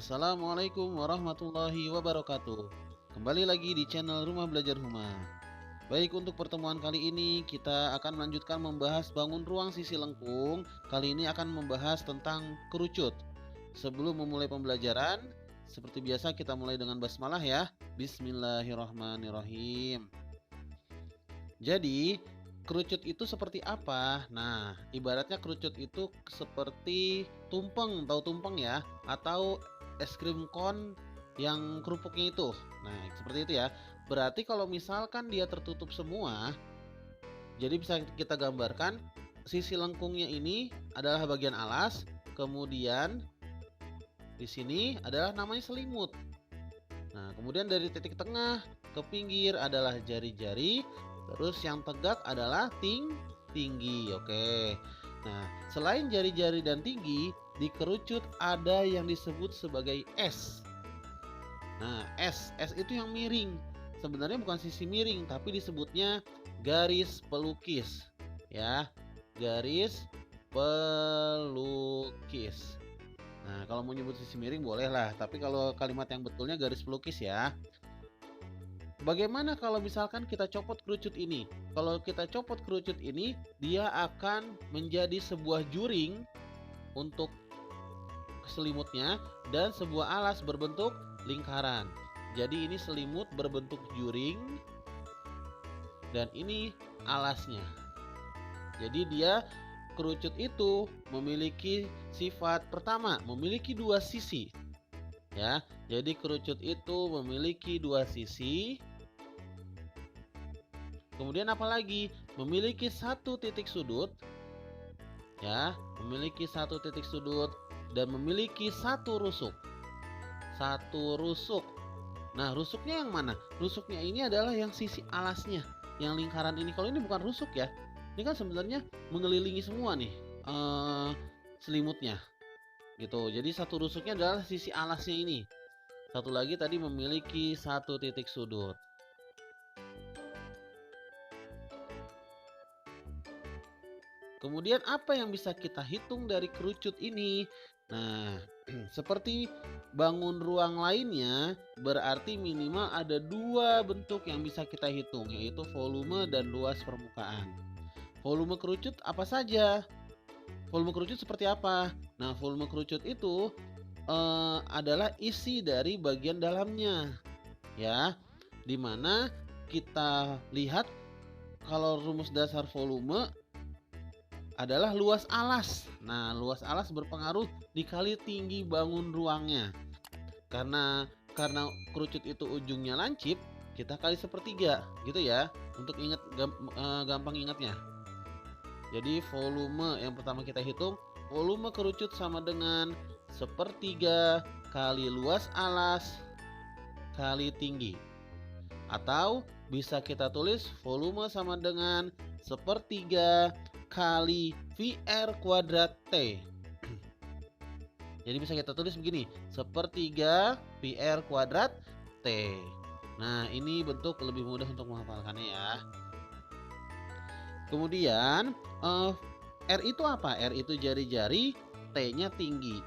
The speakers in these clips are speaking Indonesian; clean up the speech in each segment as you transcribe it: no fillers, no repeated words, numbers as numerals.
Assalamualaikum warahmatullahi wabarakatuh. Kembali lagi di channel Rumah Belajar Huma. Baik, untuk pertemuan kali ini kita akan melanjutkan membahas bangun ruang sisi lengkung. Kali ini akan membahas tentang kerucut. Sebelum memulai pembelajaran, seperti biasa kita mulai dengan basmalah ya. Bismillahirrahmanirrahim. Jadi, kerucut itu seperti apa? Nah, ibaratnya kerucut itu seperti tumpeng, tahu tumpeng ya? Atau es krim kon yang kerupuknya itu. Nah, seperti itu ya. Berarti kalau misalkan dia tertutup semua, jadi bisa kita gambarkan sisi lengkungnya ini adalah bagian alas, kemudian di sini adalah namanya selimut. Nah, kemudian dari titik tengah ke pinggir adalah jari-jari, terus yang tegak adalah tinggi. Oke. Nah, selain jari-jari dan tinggi, di kerucut ada yang disebut sebagai S. Nah, S itu yang miring. Sebenarnya bukan sisi miring, tapi disebutnya garis pelukis. Ya, garis pelukis. Nah, kalau mau nyebut sisi miring bolehlah, tapi kalau kalimat yang betulnya garis pelukis ya. Bagaimana kalau misalkan kita copot kerucut ini? Kalau kita copot kerucut ini, dia akan menjadi sebuah juring untuk selimutnya dan sebuah alas berbentuk lingkaran. Jadi ini selimut berbentuk juring dan ini alasnya. Jadi dia kerucut itu memiliki sifat pertama, memiliki dua sisi. Ya, jadi kerucut itu memiliki dua sisi. Kemudian apalagi? Memiliki satu titik sudut. Ya, memiliki satu titik sudut dan memiliki satu rusuk. Satu rusuk. Nah, rusuknya yang mana? Rusuknya ini adalah yang sisi alasnya, yang lingkaran ini. Kalau ini bukan rusuk ya. Ini kan sebenarnya mengelilingi semua nih selimutnya. Gitu. Jadi satu rusuknya adalah sisi alasnya ini. Satu lagi tadi memiliki satu titik sudut. Kemudian apa yang bisa kita hitung dari kerucut ini? Nah, seperti bangun ruang lainnya, berarti minimal ada dua bentuk yang bisa kita hitung, yaitu volume dan luas permukaan. Volume kerucut apa saja? Volume kerucut seperti apa? Nah, volume kerucut itu adalah isi dari bagian dalamnya, ya, dimana kita lihat kalau rumus dasar volume adalah luas alas. Nah, luas alas berpengaruh dikali tinggi bangun ruangnya. Karena kerucut itu ujungnya lancip, kita kali sepertiga, gitu ya. Untuk ingat gampang ingatnya. Jadi volume yang pertama kita hitung, volume kerucut sama dengan sepertiga kali luas alas kali tinggi. Atau bisa kita tulis volume sama dengan sepertiga kali VR kuadrat T. Jadi bisa kita tulis begini, sepertiga VR kuadrat T. Nah, ini bentuk lebih mudah untuk menghafalkannya ya. Kemudian R itu apa? R itu jari-jari, T-nya tinggi.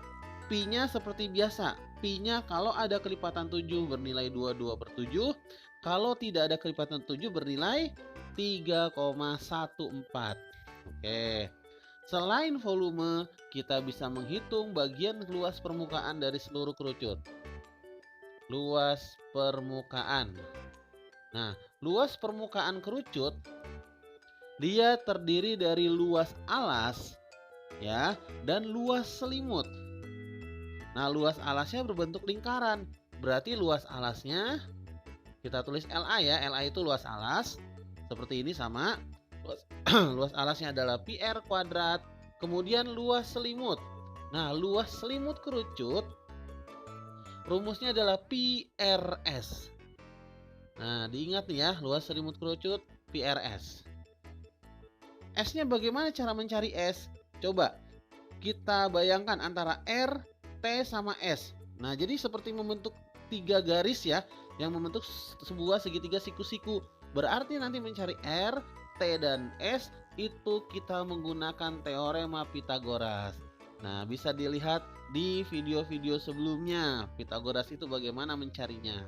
Pi-nya seperti biasa. Pi-nya kalau ada kelipatan 7 bernilai 22/7. Kalau tidak ada kelipatan 7 bernilai 3,14. Oke. Selain volume, kita bisa menghitung bagian luas permukaan dari seluruh kerucut. Luas permukaan. Nah, luas permukaan kerucut dia terdiri dari luas alas ya dan luas selimut. Nah, luas alasnya berbentuk lingkaran. Berarti luas alasnya kita tulis LA ya. LA itu luas alas. Seperti ini sama. Luas alasnya adalah PR kuadrat. Kemudian luas selimut. Nah, luas selimut kerucut rumusnya adalah PRS. Nah, diingat nih ya, luas selimut kerucut PRS. S-nya bagaimana cara mencari S? Coba kita bayangkan antara R, T sama S. Nah, jadi seperti membentuk tiga garis ya, yang membentuk sebuah segitiga siku-siku. Berarti nanti mencari R, T dan S itu kita menggunakan teorema Pythagoras. Nah, bisa dilihat di video-video sebelumnya Pitagoras itu bagaimana mencarinya.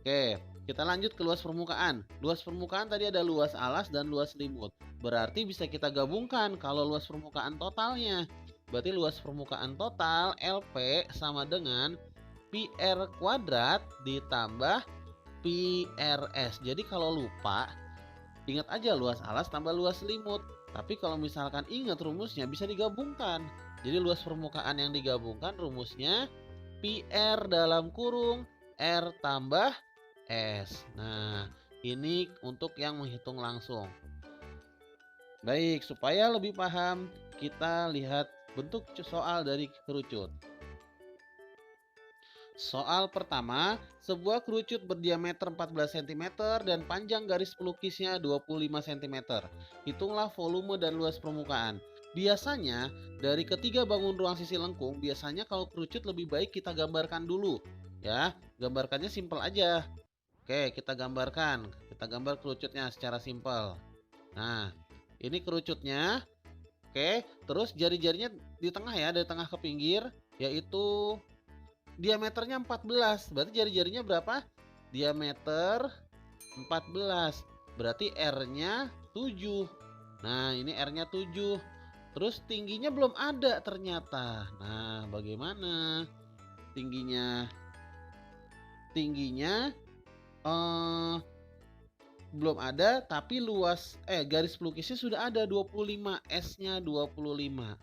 Oke, kita lanjut ke luas permukaan. Luas permukaan tadi ada luas alas dan luas selimut. Berarti bisa kita gabungkan kalau luas permukaan totalnya. Berarti luas permukaan total LP sama dengan PR kuadrat ditambah PRS. Jadi kalau lupa, ingat aja luas alas tambah luas selimut. Tapi kalau misalkan ingat rumusnya bisa digabungkan. Jadi luas permukaan yang digabungkan rumusnya PR dalam kurung R tambah S. Nah, ini untuk yang menghitung langsung. Baik, supaya lebih paham, kita lihat bentuk soal dari kerucut. Soal pertama, sebuah kerucut berdiameter 14 cm dan panjang garis pelukisnya 25 cm. Hitunglah volume dan luas permukaan. Biasanya, dari ketiga bangun ruang sisi lengkung, biasanya kalau kerucut lebih baik kita gambarkan dulu. Ya, gambarkannya simpel aja. Oke, kita gambarkan. Kita gambar kerucutnya secara simpel. Nah, ini kerucutnya. Oke, terus jari-jarinya di tengah ya, dari tengah ke pinggir, yaitu diameternya 14. Berarti jari-jarinya berapa? Diameter 14. Berarti R-nya 7. Nah, ini R-nya 7. Terus tingginya belum ada ternyata. Nah, bagaimana tingginya? Tingginya belum ada, tapi luas garis pelukisnya sudah ada 25, S-nya 25.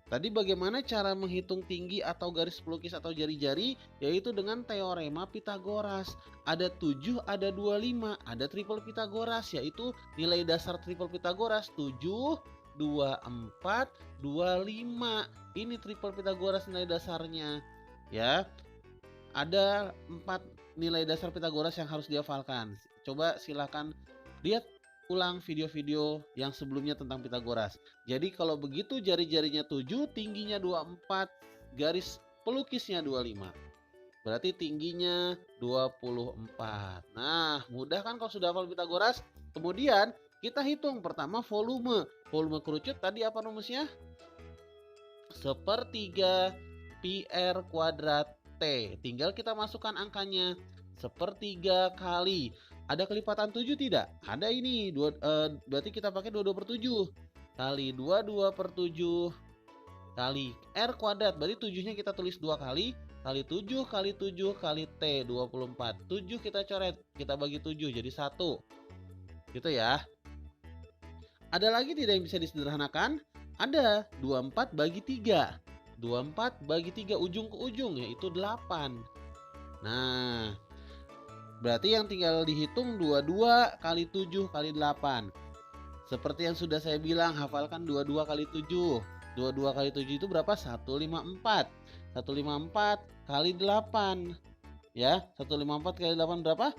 Tadi bagaimana cara menghitung tinggi atau garis pelukis atau jari-jari? Yaitu dengan teorema Pitagoras. Ada 7, ada 25, ada triple Pitagoras, yaitu nilai dasar triple Pitagoras 7, 24, 25. Ini triple Pitagoras nilai dasarnya. Ya, ada 4 nilai dasar Pitagoras yang harus dihafalkan. Coba silakan lihat ulang video-video yang sebelumnya tentang Pitagoras. Jadi kalau begitu jari-jarinya 7, tingginya 24, garis pelukisnya 25. Berarti tingginya 24. Nah, mudah kan kalau sudah hafal Pitagoras? Kemudian kita hitung pertama volume. Volume kerucut tadi apa rumusnya? Sepertiga PR kuadrat T. Tinggal kita masukkan angkanya. Sepertiga kali. Ada kelipatan 7 tidak? Ada ini. Berarti kita pakai 22 per 7. Kali 22 per 7. Kali R kuadrat. Berarti 7-nya kita tulis 2 kali. Kali 7 kali 7 kali T. 24. 7 kita coret. Kita bagi 7 jadi 1. Gitu ya. Ada lagi tidak yang bisa disederhanakan? Ada. 24 bagi 3. 24 bagi 3 ujung ke ujung yaitu 8. Nah, berarti yang tinggal dihitung 22 kali 7 kali 8. Seperti yang sudah saya bilang, hafalkan 22 kali 7. 22 kali 7 itu berapa? 154. 154 kali 8. Ya, 154 kali 8 berapa?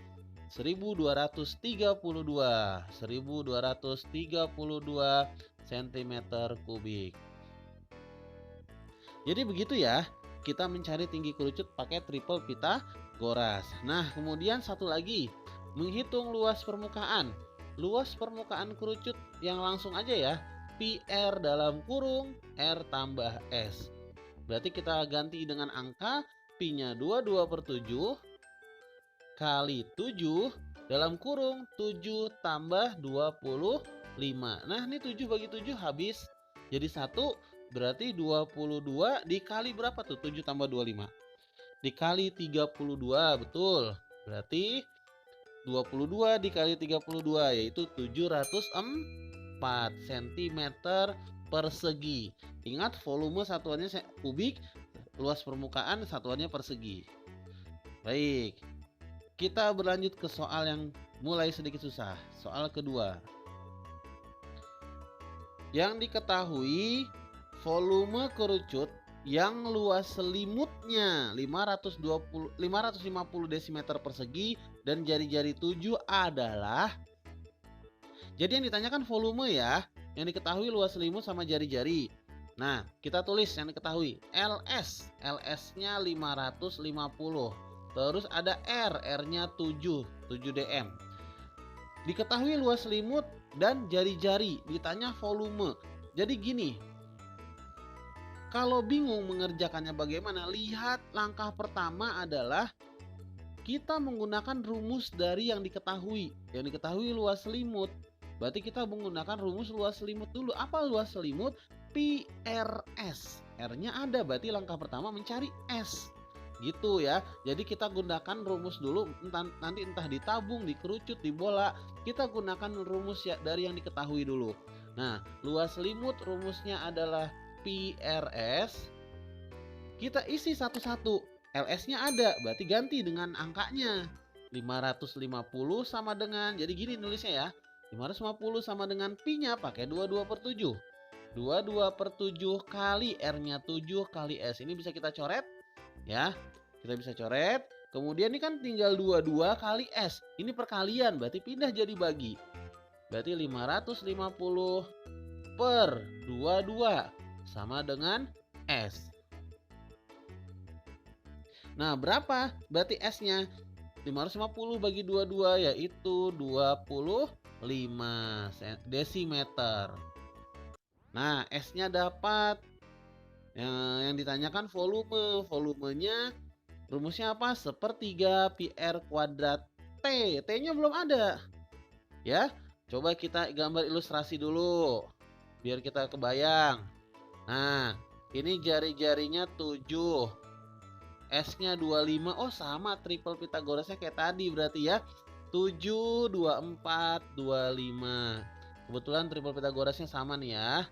1232. 1232 cm kubik. Jadi begitu ya, kita mencari tinggi kerucut pakai triple Pitagoras. Nah, kemudian satu lagi, menghitung luas permukaan. Luas permukaan kerucut yang langsung aja ya, PR dalam kurung R tambah S. Berarti kita ganti dengan angka, Pi-nya 22 per 7 kali 7 dalam kurung 7 tambah 25. Nah, ini 7 bagi 7 habis jadi 1. Berarti 22 dikali berapa tuh? 7 tambah 25. Dikali 32, betul. Berarti 22 dikali 32 yaitu 704 cm persegi. Ingat volume satuannya kubik, luas permukaan satuannya persegi. Baik. Kita berlanjut ke soal yang mulai sedikit susah. Soal kedua. Yang diketahui volume kerucut yang luas selimutnya 550 desimeter persegi dan jari-jari 7 adalah. Jadi yang ditanyakan volume ya, yang diketahui luas selimut sama jari-jari. Nah, kita tulis yang diketahui. LS-nya 550. Terus ada R-nya 7 dm. Diketahui luas selimut dan jari-jari, ditanya volume. Jadi gini, Kalau bingung mengerjakannya bagaimana, lihat langkah pertama adalah kita menggunakan rumus dari yang diketahui. Yang diketahui luas selimut. Berarti kita menggunakan rumus luas selimut dulu. Apa luas selimut? Pi RS. R-nya ada, berarti langkah pertama mencari S. Gitu ya. Jadi kita gunakan rumus dulu, nanti entah ditabung, dikerucut, dibola. Kita gunakan rumus ya dari yang diketahui dulu. Nah, luas selimut rumusnya adalah Pi RS. Kita isi satu-satu. LS-nya ada, berarti ganti dengan angkanya. 550 sama dengan, jadi gini nulisnya ya. 550 sama dengan Pi-nya pakai 22/7. 22/7 kali R-nya 7 kali S. Ini bisa kita coret ya. Kita bisa coret. Kemudian ini kan tinggal 22 kali S. Ini perkalian, berarti pindah jadi bagi. Berarti 550 per 22 sama dengan S. Nah, berapa berarti S-nya? 550 bagi 22 yaitu 25 desimeter. Nah, S-nya dapat. Yang ditanyakan volume. Volumenya rumusnya apa? 1/3 pi R kuadrat T. T-nya belum ada. Ya, coba kita gambar ilustrasi dulu biar kita kebayang. Nah, ini jari-jarinya 7. S-nya 25. Oh, sama triple Pitagorasnya kayak tadi berarti ya. 7, 24, 25. Kebetulan triple Pitagorasnya sama nih ya.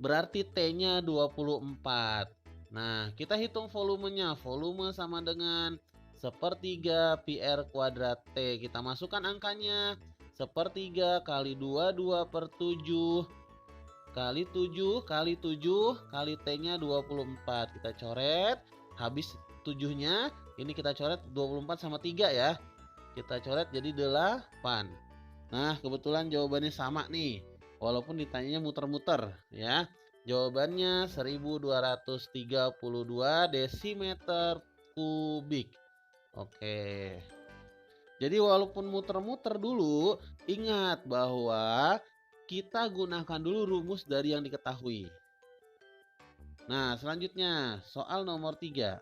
Berarti T-nya 24. Nah, kita hitung volumenya. Volume sama dengan 1/3 pi R kuadrat T. Kita masukkan angkanya. 1/3 kali 22/7 kali 7 kali 7 kali T-nya 24. Kita coret. Habis 7-nya, ini kita coret 24 sama 3 ya. Kita coret jadi 8. Nah, kebetulan jawabannya sama nih. Walaupun ditanyanya muter-muter ya. Jawabannya 1232 desimeter kubik. Oke. Jadi walaupun muter-muter dulu, ingat bahwa kita gunakan dulu rumus dari yang diketahui. Nah, selanjutnya soal nomor 3.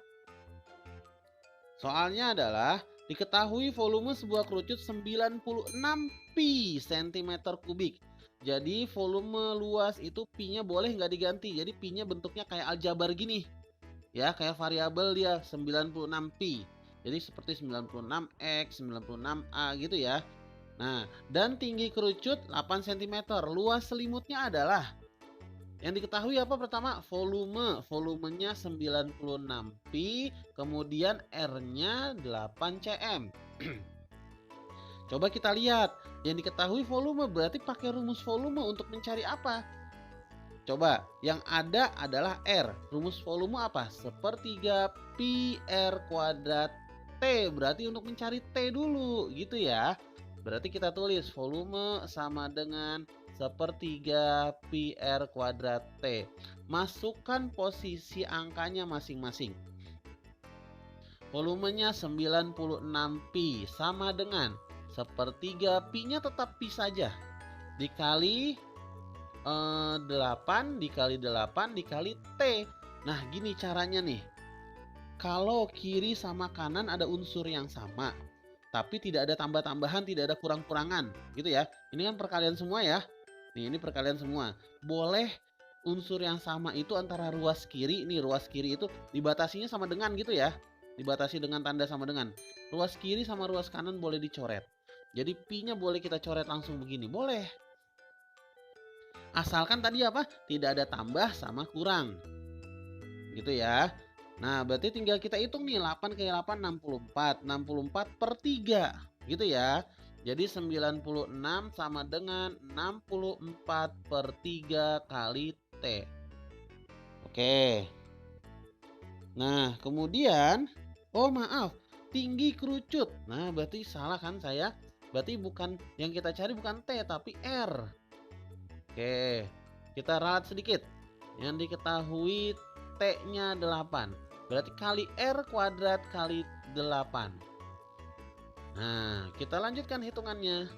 Soalnya adalah diketahui volume sebuah kerucut 96 pi cm kubik. Jadi volume luas itu pi-nya boleh nggak diganti. Jadi pi-nya bentuknya kayak aljabar gini. Ya, kayak variabel dia 96 pi. Jadi seperti 96x, 96a gitu ya. Nah, dan tinggi kerucut 8 cm. Luas selimutnya adalah, yang diketahui apa pertama? Volume. Volumenya 96 pi, kemudian R-nya 8 cm. Coba kita lihat. Yang diketahui volume, berarti pakai rumus volume untuk mencari apa? Coba, yang ada adalah R. Rumus volume apa? 1/3 pi R kuadrat T. Berarti untuk mencari T dulu, gitu ya. Berarti kita tulis volume sama dengan 1/3 pi R kuadrat T. Masukkan posisi angkanya masing-masing. Volumenya 96 pi sama dengan 1/3 pi-nya tetap pi saja. Dikali 8 dikali 8 dikali T. Nah, gini caranya nih. Kalau kiri sama kanan ada unsur yang sama, tapi tidak ada tambah-tambahan, tidak ada kurang-kurangan, gitu ya. Ini kan perkalian semua ya. Nih, ini perkalian semua. Boleh unsur yang sama itu antara ruas kiri, nih ruas kiri itu dibatasinya sama dengan gitu ya. Dibatasi dengan tanda sama dengan. Ruas kiri sama ruas kanan boleh dicoret. Jadi pi-nya boleh kita coret langsung begini, boleh. Asalkan tadi apa? Tidak ada tambah sama kurang. Gitu ya. Nah, berarti tinggal kita hitung nih, 8 kali 8 64. 64 per 3. Gitu ya. Jadi 96 sama dengan 64 per 3 kali T. Oke. Nah, kemudian, oh maaf, tinggi kerucut. Nah, berarti salah kan saya? Berarti bukan, yang kita cari bukan T tapi R. Oke, kita ralat sedikit. Yang diketahui T-nya 8. Berarti kali R kuadrat kali 8. Nah, kita lanjutkan hitungannya.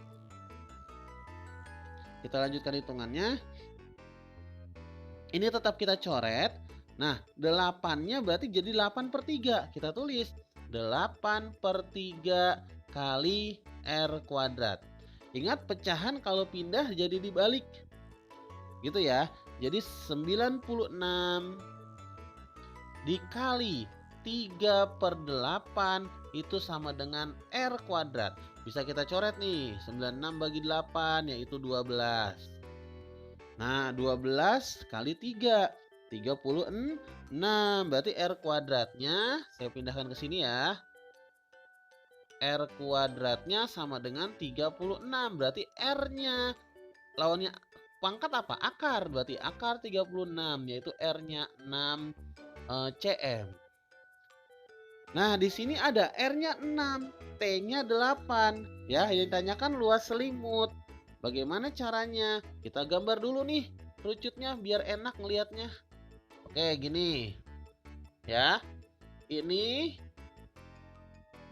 Ini tetap kita coret. Nah, 8-nya berarti jadi 8/3. Kita tulis 8/3 kali R kuadrat. Ingat, pecahan kalau pindah jadi dibalik. Gitu ya. Jadi 96 dikali 3/8 itu sama dengan R kuadrat. Bisa kita coret nih. 96 bagi 8 yaitu 12. Nah, 12 kali 3. 36. Berarti R kuadratnya, saya pindahkan ke sini ya. R kuadratnya sama dengan 36. Berarti R-nya lawannya pangkat apa? Akar. Berarti akar 36 yaitu R-nya 6 cm. Nah, di sini ada R-nya 6, T-nya 8. Ya, yang ditanyakan luas selimut. Bagaimana caranya? Kita gambar dulu nih kerucutnya biar enak ngelihatnya. Oke, gini. Ya.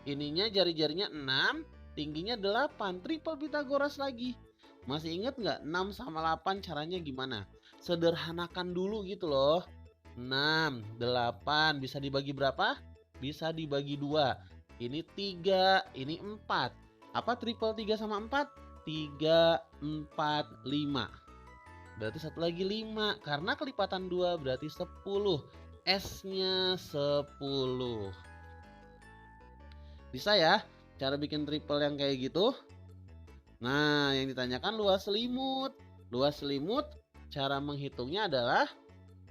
Ininya jari-jarinya 6, tingginya 8. Triple Pitagoras lagi. Masih ingat nggak 6 sama 8 caranya gimana? Sederhanakan dulu gitu loh. 6, 8 bisa dibagi berapa? Bisa dibagi 2. Ini 3, ini 4. Apa triple 3 sama 4? 3, 4, 5. Berarti satu lagi 5. Karena kelipatan 2 berarti 10. S-nya 10. Bisa ya cara bikin triple yang kayak gitu? Nah, yang ditanyakan luas selimut. Luas selimut cara menghitungnya adalah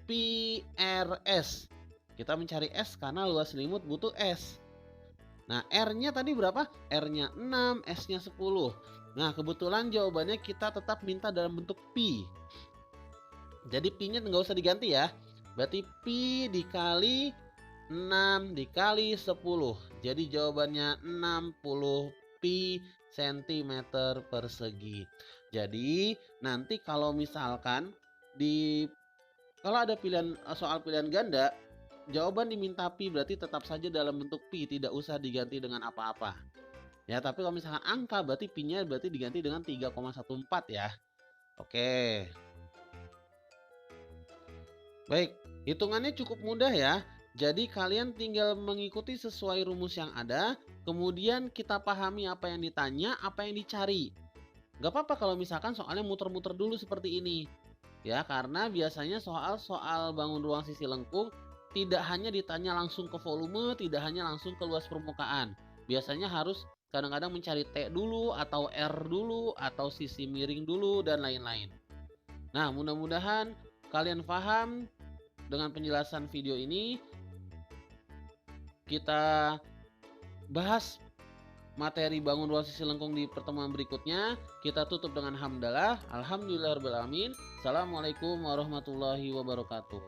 PRS. Kita mencari S karena luas selimut butuh S. Nah, R-nya tadi berapa? R-nya 6, S-nya 10. Nah, kebetulan jawabannya kita tetap minta dalam bentuk pi. Jadi pi-nya nggak usah diganti ya. Berarti pi dikali 6 dikali 10. Jadi jawabannya 60 pi cm persegi. Jadi nanti kalau misalkan kalau ada soal pilihan ganda, jawaban diminta pi berarti tetap saja dalam bentuk pi, tidak usah diganti dengan apa-apa. Ya, tapi kalau misalkan angka berarti pi-nya berarti diganti dengan 3,14 ya. Oke. Baik, hitungannya cukup mudah ya. Jadi kalian tinggal mengikuti sesuai rumus yang ada, kemudian kita pahami apa yang ditanya, apa yang dicari. Gak apa-apa kalau misalkan soalnya muter-muter dulu seperti ini. Ya, karena biasanya soal-soal bangun ruang sisi lengkung tidak hanya ditanya langsung ke volume, tidak hanya langsung ke luas permukaan. Biasanya harus kadang-kadang mencari T dulu, atau R dulu, atau sisi miring dulu, dan lain-lain. Nah, mudah-mudahan kalian paham dengan penjelasan video ini. Kita bahas materi bangun ruang sisi lengkung di pertemuan berikutnya. Kita tutup dengan hamdalah. Alhamdulillahirabbil alamin. Assalamualaikum warahmatullahi wabarakatuh.